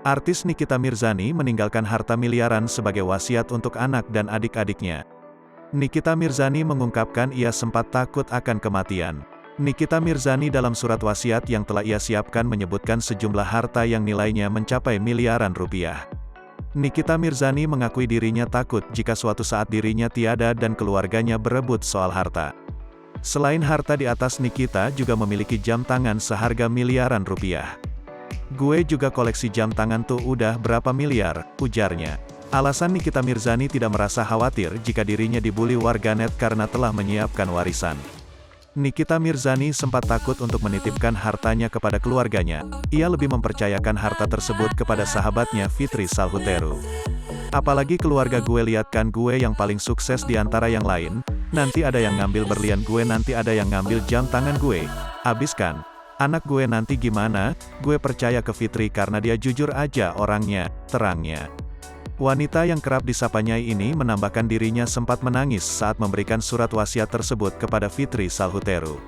Artis Nikita Mirzani meninggalkan harta miliaran sebagai wasiat untuk anak dan adik-adiknya. Nikita Mirzani mengungkapkan ia sempat takut akan kematian. Nikita Mirzani dalam surat wasiat yang telah ia siapkan menyebutkan sejumlah harta yang nilainya mencapai miliaran rupiah. Nikita Mirzani mengakui dirinya takut jika suatu saat dirinya tiada dan keluarganya berebut soal harta. Selain harta di atas, Nikita juga memiliki jam tangan seharga miliaran rupiah. "Gue juga koleksi jam tangan tuh udah berapa miliar," ujarnya. Alasan Nikita Mirzani tidak merasa khawatir jika dirinya dibully warganet karena telah menyiapkan warisan. Nikita Mirzani sempat takut untuk menitipkan hartanya kepada keluarganya. Ia lebih mempercayakan harta tersebut kepada sahabatnya Fitri Salhuteru. "Apalagi keluarga gue, lihat kan gue yang paling sukses di antara yang lain. Nanti ada yang ngambil berlian gue, nanti ada yang ngambil jam tangan gue. Abis kan? Anak gue nanti gimana?" "Gue percaya ke Fitri karena dia jujur aja orangnya," terangnya. Wanita yang kerap disapa Nyai ini menambahkan dirinya sempat menangis saat memberikan surat wasiat tersebut kepada Fitri Salhuteru.